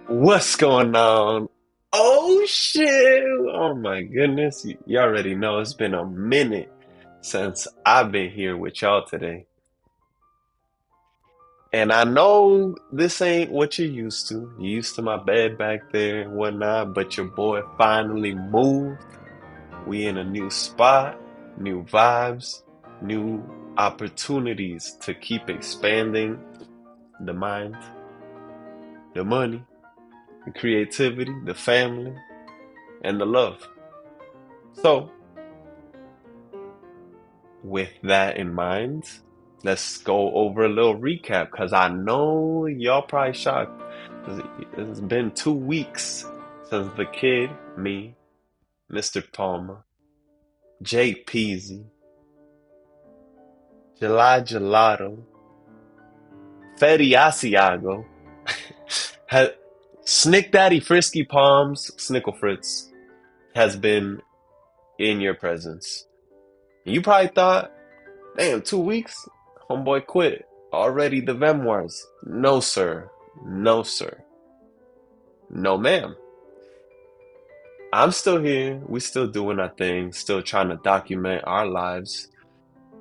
What's going on? Oh shit! Oh my goodness. You already know it's been a minute since I've been here with y'all today. And I know this ain't what you're used to. You're used to my bed back there and whatnot, but your boy finally moved. We in a new spot, new vibes, new opportunities to keep expanding the mind, the money, the creativity, the family, and the love. So, with that in mind, let's go over a little recap because I know y'all probably shocked. It's been 2 weeks since the kid, me, Mr. Palmer, Jay Peasy, July Gelato, Fetty Asiago, had Snick Daddy Frisky Palms, Snickle Fritz, has been in your presence. You probably thought, damn, 2 weeks? Homeboy quit. Already the Vemoirs. No, sir. No, sir. No, ma'am. I'm still here. We still doing our thing. Still trying to document our lives.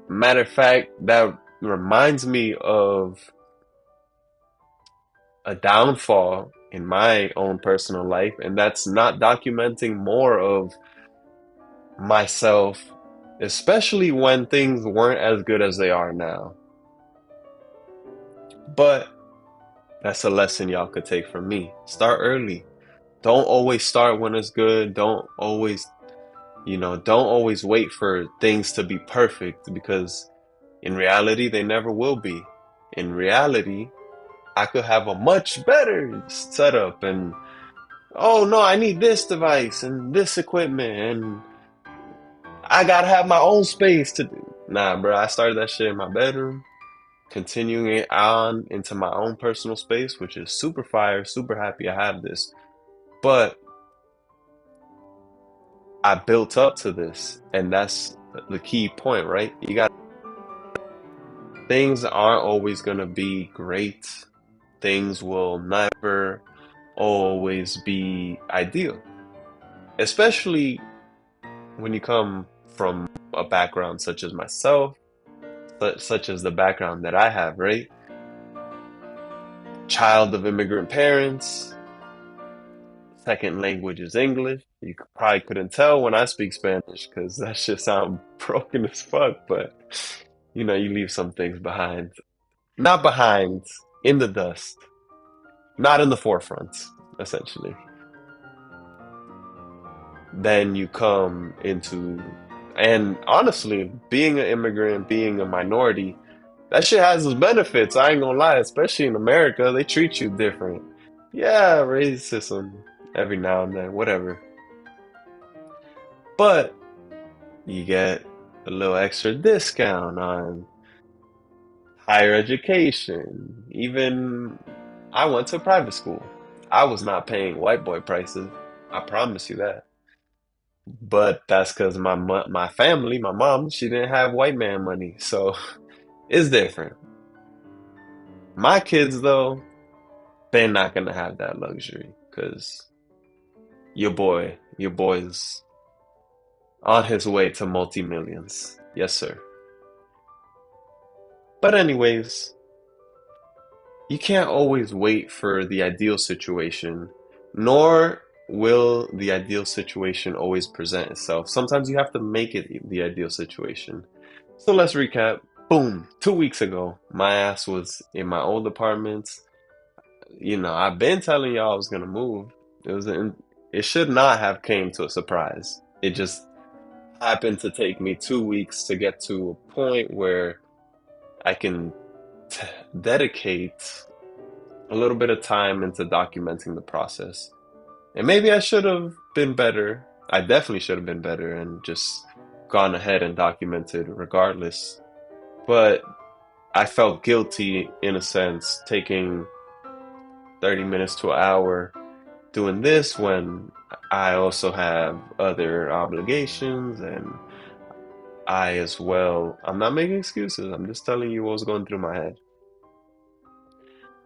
Matter of fact, that reminds me of a downfall in my own personal life, and that's not documenting more of myself, especially when things weren't as good as they are now. But that's a lesson y'all could take from me. Start early. Don't always start when it's good. Don't always wait for things to be perfect because in reality, they never will be. In reality, I could have a much better setup and, oh no, I need this device and this equipment and I gotta have my own space to do. Nah, bro, I started that shit in my bedroom, continuing it on into my own personal space, which is super fire, super happy I have this. But I built up to this, and that's the key point, right? You got things aren't always going to be great. Things will never always be ideal, especially when you come from a background such as myself, such as the background that I have, right? Child of immigrant parents, second language is English. You probably couldn't tell when I speak Spanish because that shit sound broken as fuck, but you leave some things behind. Not behind, in the dust. Not in the forefront, essentially. Then you come into, and honestly, being an immigrant, being a minority, that shit has its benefits. I ain't gonna lie, especially in America, they treat you different. Yeah, racism every now and then, whatever. But you get a little extra discount on higher education. Even I went to private school. I was not paying white boy prices. I promise you that. But that's because my family, my mom, she didn't have white man money, so it's different. My kids, though, they're not gonna have that luxury because your boy's on his way to multi-millions. Yes, sir. But anyways, you can't always wait for the ideal situation, nor will the ideal situation always present itself. Sometimes you have to make it the ideal situation. So let's recap. Boom, 2 weeks ago, my ass was in my old apartment. I've been telling y'all I was gonna move. It should not have came to a surprise. It just happened to take me 2 weeks to get to a point where I can dedicate a little bit of time into documenting the process. And maybe I should have been better. I definitely should have been better and just gone ahead and documented regardless. But I felt guilty in a sense, taking 30 minutes to an hour doing this when I also have other obligations and I as well. I'm not making excuses. I'm just telling you what was going through my head.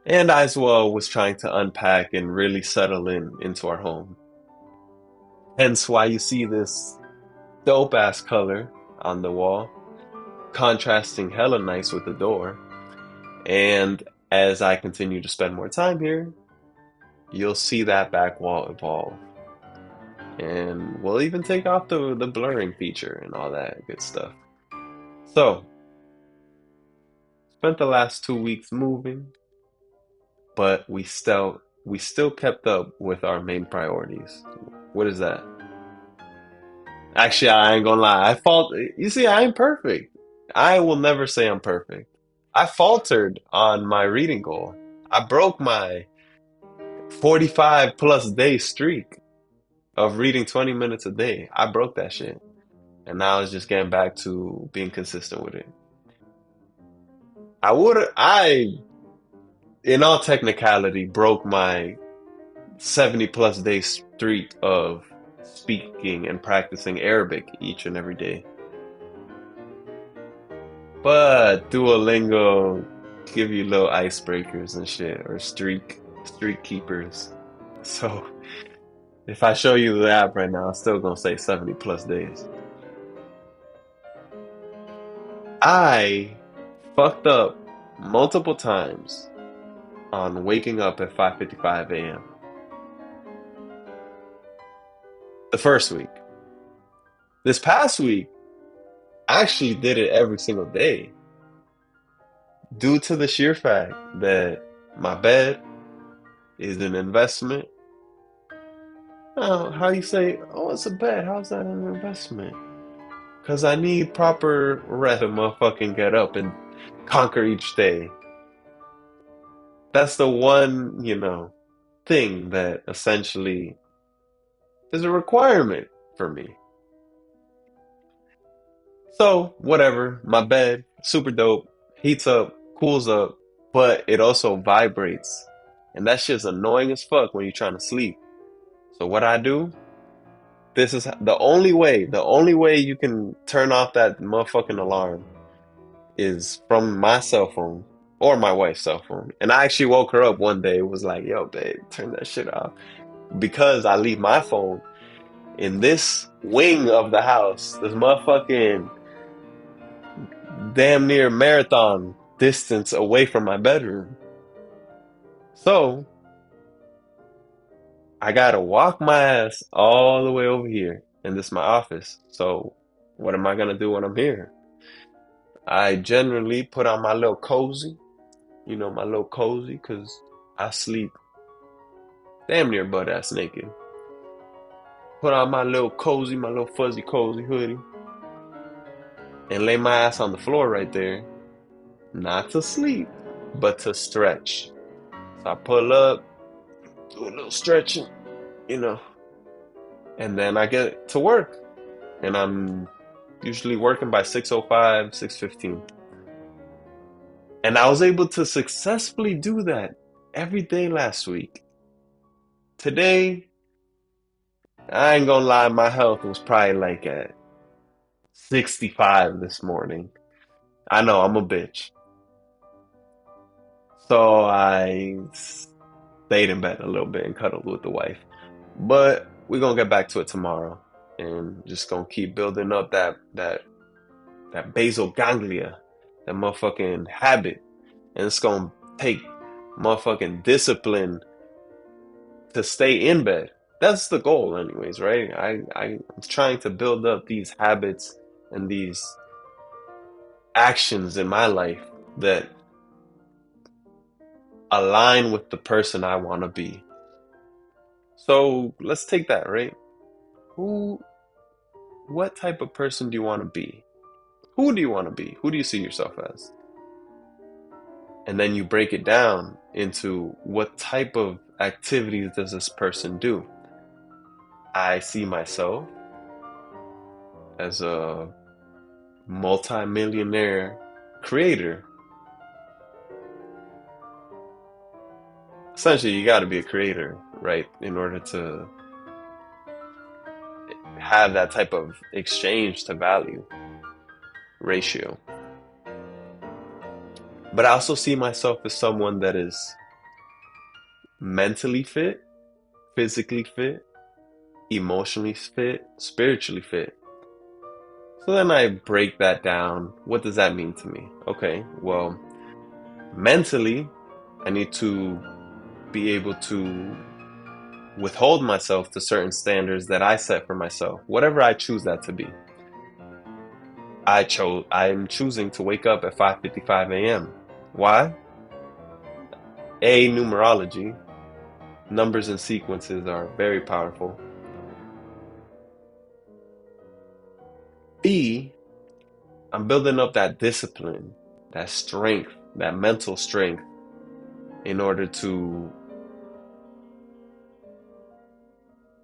And I as well was trying to unpack and really settle into our home. Hence why you see this dope ass color on the wall, contrasting hella nice with the door. And as I continue to spend more time here, you'll see that back wall evolve. And we'll even take off the blurring feature and all that good stuff. So, spent the last 2 weeks moving, but we still kept up with our main priorities. What is that? Actually, I ain't gonna lie. You see, I ain't perfect. I will never say I'm perfect. I faltered on my reading goal. I broke my 45 plus day streak of reading 20 minutes a day. I broke that shit. And now it's just getting back to being consistent with it. In all technicality, broke my 70 plus day streak of speaking and practicing Arabic each and every day. But Duolingo give you little icebreakers and shit, or streak keepers. So if I show you the app right now, I'm still gonna say 70 plus days. I fucked up multiple times on waking up at 5:55 a.m. the first week. This past week, I actually did it every single day due to the sheer fact that my bed is an investment. Oh, how you say, oh, it's a bed. How's that an investment? Because I need proper rest to motherfucking get up and conquer each day. That's the one, thing that essentially is a requirement for me. So, whatever, my bed, super dope, heats up, cools up, but it also vibrates. And that shit's annoying as fuck when you're trying to sleep. So what I do, this is the only way you can turn off that motherfucking alarm is from my cell phone or my wife's cell phone. And I actually woke her up one day, was like, yo, babe, turn that shit off. Because I leave my phone in this wing of the house, this motherfucking damn near marathon distance away from my bedroom. So I gotta walk my ass all the way over here, and this is my office. So what am I gonna do when I'm here? I generally put on my little cozy, my little cozy, because I sleep damn near butt ass naked. Put on my little cozy, my little fuzzy cozy hoodie, and lay my ass on the floor right there, not to sleep, but to stretch. So I pull up, do a little stretching, you know, and then I get to work. And I'm usually working by 6:05, 6:15. And I was able to successfully do that every day last week. Today, I ain't gonna lie, my health was probably like at 65 this morning. I know, I'm a bitch. So I stayed in bed a little bit and cuddled with the wife. But we're gonna get back to it tomorrow and just gonna keep building up that basal ganglia, that motherfucking habit. And it's gonna take motherfucking discipline to stay in bed. That's the goal, anyways, right? I'm trying to build up these habits and these actions in my life that align with the person I want to be. So let's take that, right? Who, what type of person do you want to be? Who do you want to be? Who do you see yourself as? And then you break it down into what type of activities does this person do? I see myself as a multi-millionaire creator. Essentially, you got to be a creator, right? In order to have that type of exchange to value ratio. But I also see myself as someone that is mentally fit, physically fit, emotionally fit, spiritually fit. So then I break that down. What does that mean to me? Okay, well, mentally, I need to be able to withhold myself to certain standards that I set for myself, whatever I choose that to be. I'm choosing to wake up at 5:55 a.m. Why? A, numerology. Numbers and sequences are very powerful. B, I'm building up that discipline, that strength, that mental strength in order to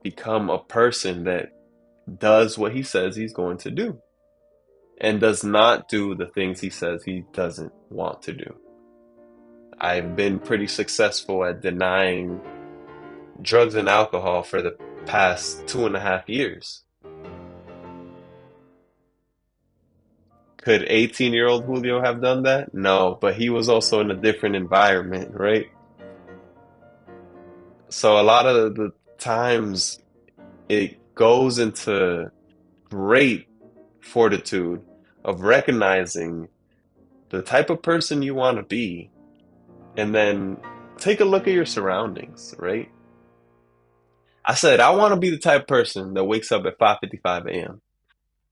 become a person that does what he says he's going to do and does not do the things he says he doesn't want to do. I've been pretty successful at denying drugs and alcohol for the past 2.5 years. Could 18-year-old Julio have done that? No, but he was also in a different environment, right? So a lot of the times it goes into great fortitude of recognizing the type of person you want to be and then take a look at your surroundings, right? I said I want to be the type of person that wakes up at 5:55 a.m.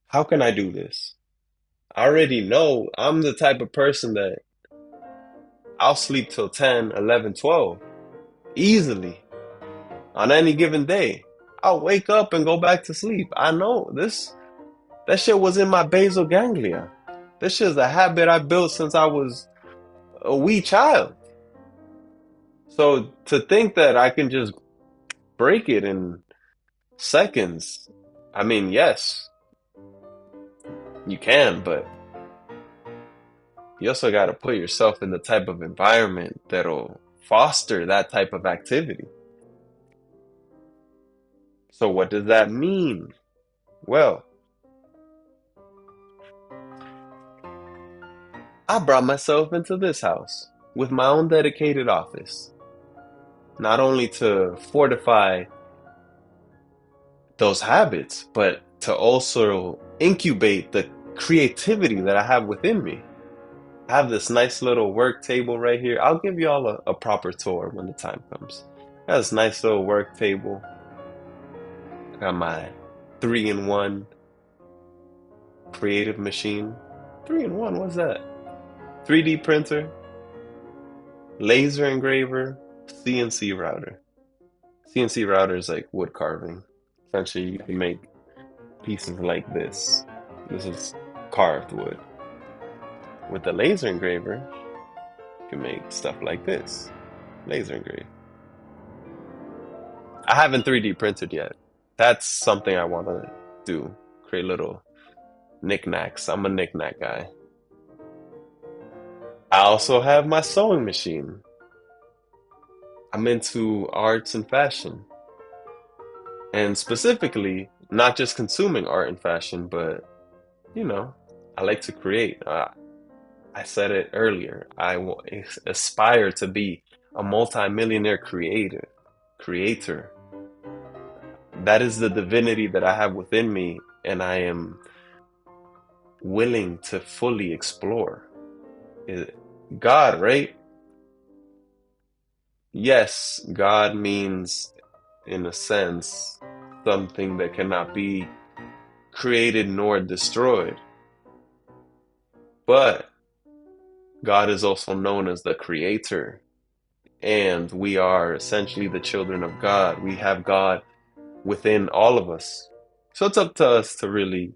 How can I do this? I already know I'm the type of person that I'll sleep till 10, 11, 12 easily on any given day. I'll wake up and go back to sleep. I know this. That shit was in my basal ganglia. This shit's a habit I built since I was a wee child. So to think that I can just break it in seconds, I mean, yes, you can, but you also got to put yourself in the type of environment that'll foster that type of activity. So what does that mean? Well, I brought myself into this house with my own dedicated office, not only to fortify those habits, but to also incubate the creativity that I have within me. I have this nice little work table right here. I'll give you all a proper tour when the time comes. I got this nice little work table. I got my 3-in-1 creative machine. 3-in-1, what's that? 3D printer, laser engraver, CNC router. CNC router is like wood carving. Essentially, you can make pieces like this. This is carved wood. With the laser engraver, you can make stuff like this. Laser engrave. I haven't 3D printed yet. That's something I want to do. Create little knickknacks. I'm a knickknack guy. I also have my sewing machine. I'm into arts and fashion. And specifically, not just consuming art and fashion, but, you know, I like to create. I said it earlier. Aspire to be a multimillionaire creator. That is the divinity that I have within me, and I am willing to fully explore. God, right? Yes, God means, in a sense, something that cannot be created nor destroyed. But God is also known as the creator, and we are essentially the children of God. We have God within all of us. So it's up to us to really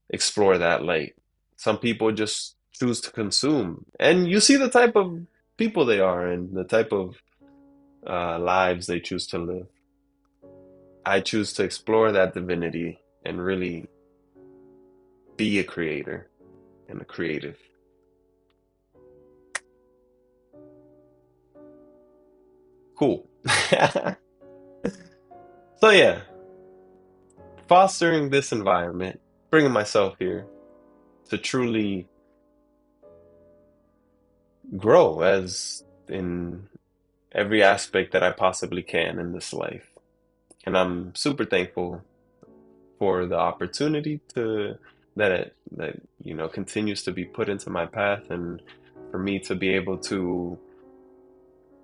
explore that light. Some people just choose to consume, and you see the type of people they are and the type of lives they choose to live. I choose to explore that divinity and really be a creator and a creative. Cool. So yeah, fostering this environment, bringing myself here to truly grow as in every aspect that I possibly can in this life. And I'm super thankful for the opportunity that continues to be put into my path, and for me to be able to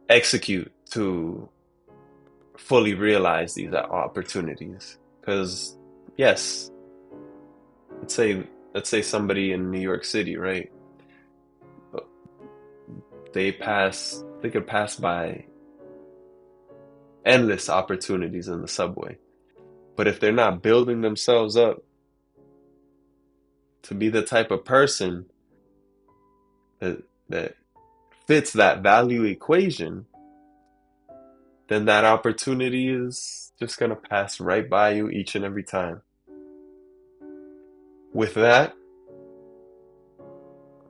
execute to fully realize these opportunities. Because yes, let's say let's say somebody in New York City, right? They could pass by endless opportunities in the subway. But if they're not building themselves up to be the type of person that fits that value equation, then that opportunity is just going to pass right by you each and every time. With that,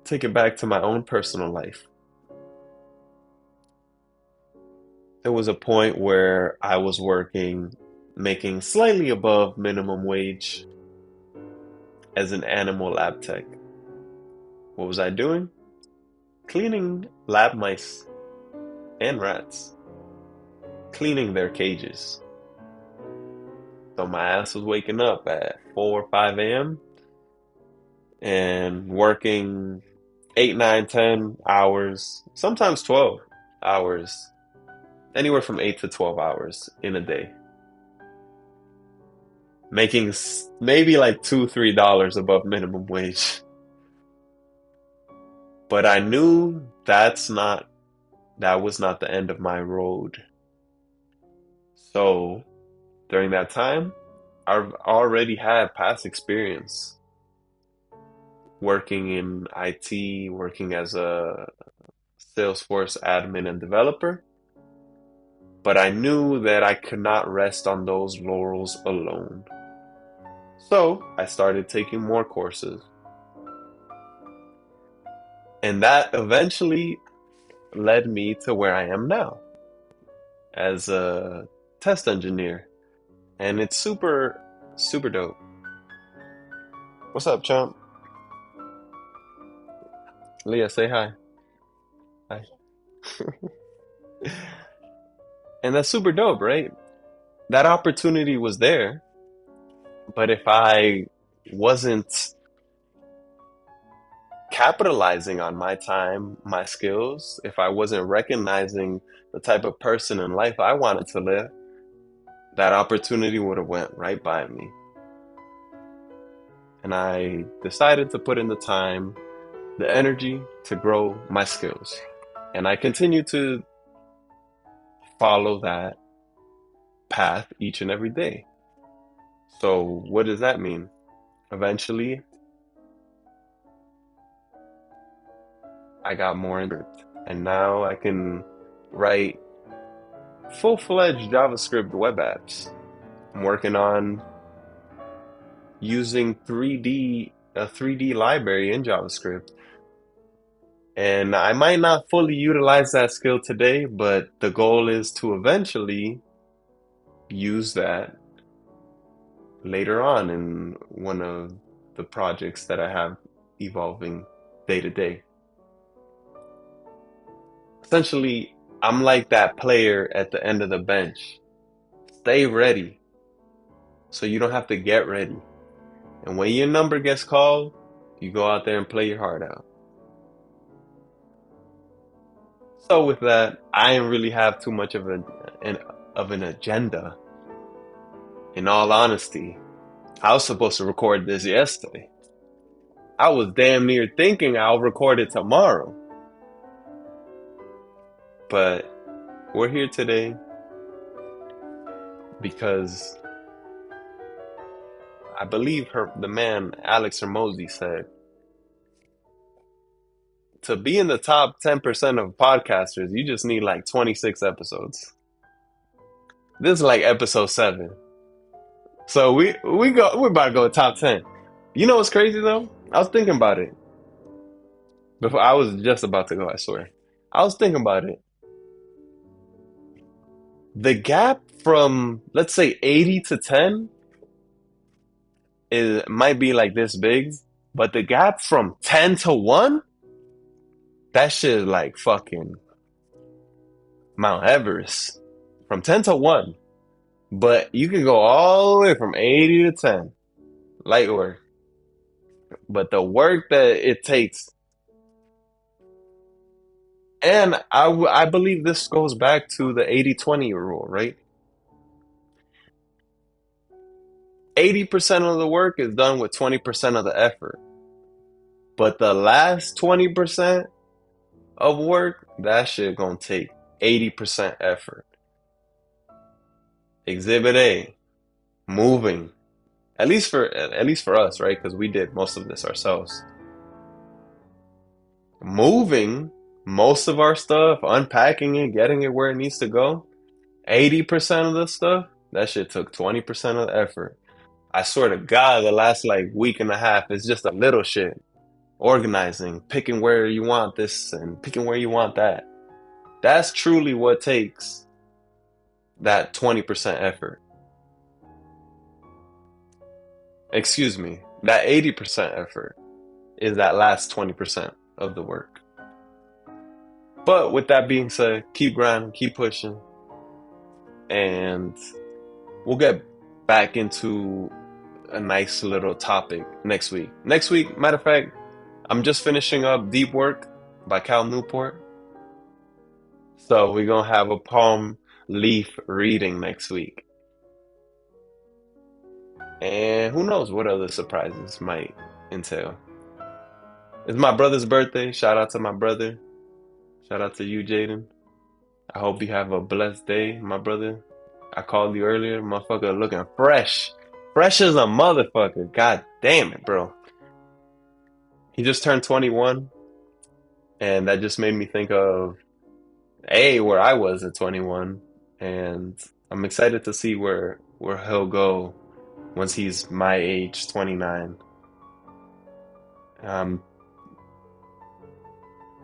take it back to my own personal life. There was a point where I was working, making slightly above minimum wage as an animal lab tech. What was I doing? Cleaning lab mice and rats, cleaning their cages. So my ass was waking up at 4 or 5 a.m. and working 8, 9, 10 hours, sometimes 12 hours, anywhere from 8 to 12 hours in a day, making maybe like $2, $3 above minimum wage. But I knew that was not the end of my road. So during that time, I've already had past experience working in IT, working as a Salesforce admin and developer. But I knew that I could not rest on those laurels alone. So I started taking more courses. And that eventually led me to where I am now as a test engineer. And it's super, super dope. What's up, chump? Leah, say hi. Hi. And that's super dope, right? That opportunity was there, but if I wasn't capitalizing on my time, my skills, if I wasn't recognizing the type of person in life I wanted to live, that opportunity would have went right by me. And I decided to put in the time, the energy to grow my skills. And I continue to follow that path each and every day. So what does that mean? Eventually, I got more into it. And now I can write full-fledged JavaScript web apps. I'm working on using a 3D library in JavaScript. And I might not fully utilize that skill today, but the goal is to eventually use that later on in one of the projects that I have evolving day to day. Essentially, I'm like that player at the end of the bench. Stay ready so you don't have to get ready. And when your number gets called, you go out there and play your heart out. So with that, I didn't really have too much of an agenda. In all honesty, I was supposed to record this yesterday. I was damn near thinking I'll record it tomorrow. But we're here today because I believe the man Alex Hermosi said, to be in the top 10% of podcasters, you just need like 26 episodes. This is like episode 7. So we're about to go top 10. You know what's crazy though? I was thinking about it. Before I was just about to go, I swear. I was thinking about it. The gap from, let's say, 80 to 10 might be like this big, but the gap from 10 to 1, that shit is like fucking Mount Everest from 10 to 1, but you can go all the way from 80 to 10. Light work. But the work that it takes, and I believe this goes back to the 80-20 rule, right? 80% of the work is done with 20% of the effort. But the last 20% of work, that shit gonna take 80% effort. Exhibit A, moving. At least for us, right? Because we did most of this ourselves. Moving most of our stuff, unpacking it, getting it where it needs to go. 80% of the stuff, that shit took 20% of the effort. I swear to God, the last like week and a half is just a little shit. Organizing, picking where you want this and picking where you want that. That's truly what takes that 20% effort. Excuse me, that 80% effort is that last 20% of the work. But with that being said, keep grinding, keep pushing, and we'll get back into a nice little topic next week. Next week, matter of fact, I'm just finishing up Deep Work by Cal Newport. So we're gonna have a palm leaf reading next week. And who knows what other surprises might entail. It's my brother's birthday. Shout out to my brother. Shout out to you, Jaden. I hope you have a blessed day, my brother. I called you earlier, motherfucker looking fresh. Fresh as a motherfucker. God damn it, bro. He just turned 21, and that just made me think of where I was at 21, and I'm excited to see where he'll go once he's my age, 29. Um,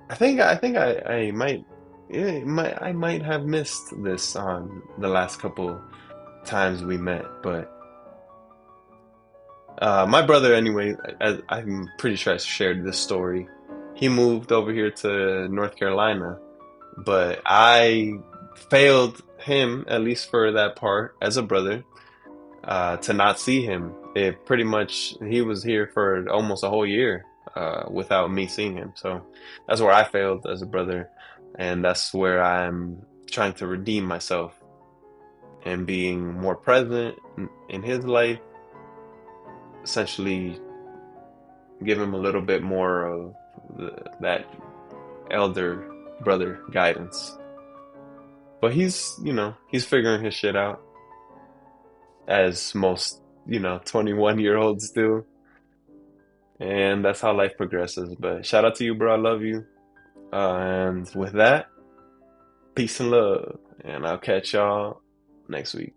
I think I might I might have missed this on the last couple times we met, but my brother anyway, I'm pretty sure I shared this story. He moved over here to North Carolina, but I failed him at least for that part as a brother to not see him. It pretty much he was here for almost a whole year without me seeing him. So that's where I failed as a brother, and that's where I'm trying to redeem myself and being more present in his life. Essentially, give him a little bit more of that elder brother guidance. But he's figuring his shit out as most 21-year-olds do. And that's how life progresses. But shout out to you, bro. I love you. And with that, peace and love. And I'll catch y'all next week.